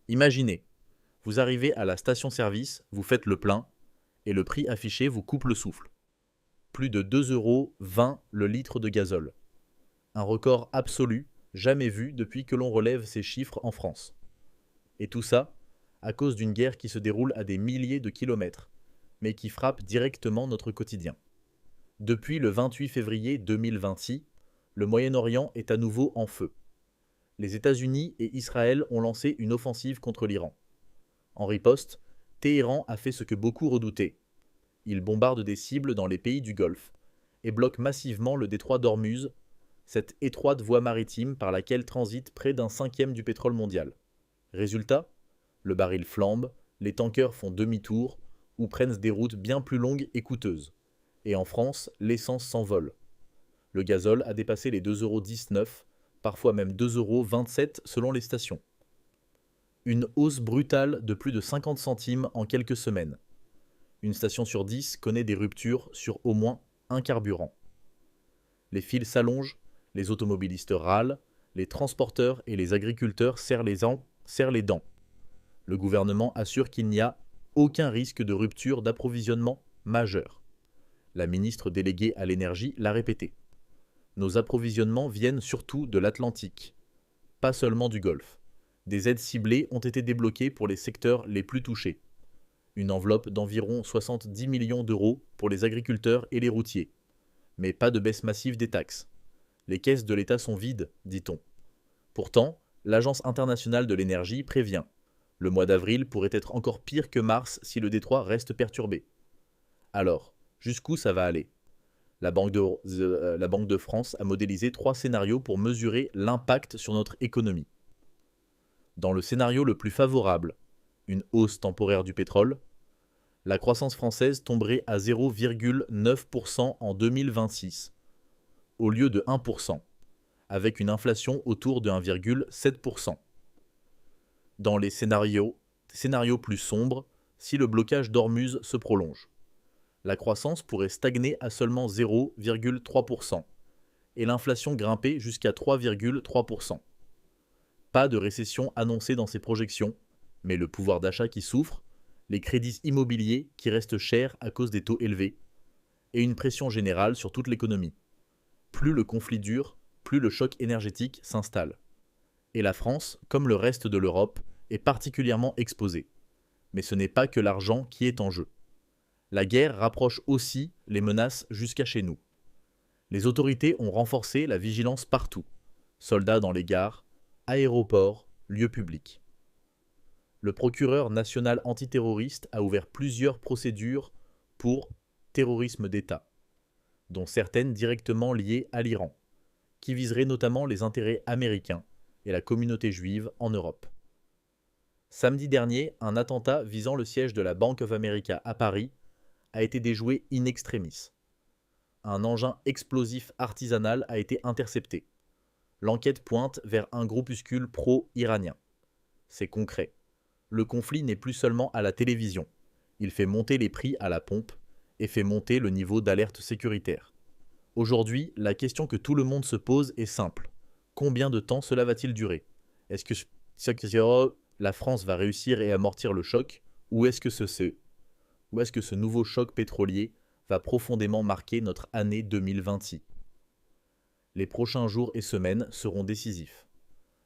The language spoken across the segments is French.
Imaginez, vous arrivez à la station-service, vous faites le plein, et le prix affiché vous coupe le souffle. Plus de 2,20 € le litre de gazole. Un record absolu, jamais vu depuis que l'on relève ces chiffres en France. Et tout ça, à cause d'une guerre qui se déroule à des milliers de kilomètres, mais qui frappe directement notre quotidien. Depuis le 28 février 2026, le Moyen-Orient est à nouveau en feu. Les États-Unis et Israël ont lancé une offensive contre l'Iran. En riposte, Téhéran a fait ce que beaucoup redoutaient. Il bombarde des cibles dans les pays du Golfe et bloque massivement le détroit d'Ormuz, cette étroite voie maritime par laquelle transite près d'un cinquième du pétrole mondial. Résultat, le baril flambe, les tankers font demi-tour ou prennent des routes bien plus longues et coûteuses. Et en France, l'essence s'envole. Le gazole a dépassé les 2,19 €, parfois même 2,27 € selon les stations. Une hausse brutale de plus de 50 centimes en quelques semaines. Une station sur 10 connaît des ruptures sur au moins un carburant. Les files s'allongent, les automobilistes râlent, les transporteurs et les agriculteurs serrent les dents. Le gouvernement assure qu'il n'y a aucun risque de rupture d'approvisionnement majeure. La ministre déléguée à l'énergie l'a répété. Nos approvisionnements viennent surtout de l'Atlantique, pas seulement du Golfe. Des aides ciblées ont été débloquées pour les secteurs les plus touchés. Une enveloppe d'environ 70 millions d'euros pour les agriculteurs et les routiers. Mais pas de baisse massive des taxes. Les caisses de l'État sont vides, dit-on. Pourtant, l'Agence internationale de l'énergie prévient. Le mois d'avril pourrait être encore pire que mars si le détroit reste perturbé. Alors, jusqu'où ça va aller ? La Banque de France a modélisé 3 scénarios pour mesurer l'impact sur notre économie. Dans le scénario le plus favorable, une hausse temporaire du pétrole, la croissance française tomberait à 0,9% en 2026, au lieu de 1%, avec une inflation autour de 1,7%. Dans les scénarios plus sombres, si le blocage d'Ormuz se prolonge, la croissance pourrait stagner à seulement 0,3% et l'inflation grimper jusqu'à 3,3%. Pas de récession annoncée dans ces projections, mais le pouvoir d'achat qui souffre, les crédits immobiliers qui restent chers à cause des taux élevés, et une pression générale sur toute l'économie. Plus le conflit dure, plus le choc énergétique s'installe. Et la France, comme le reste de l'Europe, est particulièrement exposée. Mais ce n'est pas que l'argent qui est en jeu. La guerre rapproche aussi les menaces jusqu'à chez nous. Les autorités ont renforcé la vigilance partout. Soldats dans les gares, aéroports, lieux publics. Le procureur national antiterroriste a ouvert plusieurs procédures pour terrorisme d'État, dont certaines directement liées à l'Iran, qui viseraient notamment les intérêts américains et la communauté juive en Europe. Samedi dernier, un attentat visant le siège de la Bank of America à Paris a été déjoué in extremis. Un engin explosif artisanal a été intercepté. L'enquête pointe vers un groupuscule pro-iranien. C'est concret. Le conflit n'est plus seulement à la télévision. Il fait monter les prix à la pompe et fait monter le niveau d'alerte sécuritaire. Aujourd'hui, la question que tout le monde se pose est simple. Combien de temps cela va-t-il durer ? Est-ce que la France va réussir et amortir le choc, ou est-ce que ce nouveau choc pétrolier va profondément marquer notre année 2026 ? Les prochains jours et semaines seront décisifs.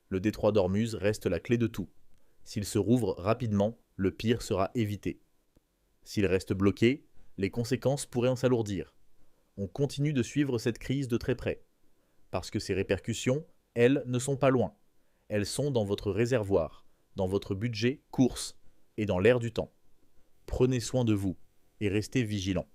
Le détroit d'Ormuz reste la clé de tout. S'il se rouvre rapidement, le pire sera évité. S'il reste bloqué, les conséquences pourraient en s'alourdir. On continue de suivre cette crise de très près, parce que ses répercussions, elles, ne sont pas loin. Elles sont dans votre réservoir, dans votre budget course et dans l'air du temps. Prenez soin de vous et restez vigilants.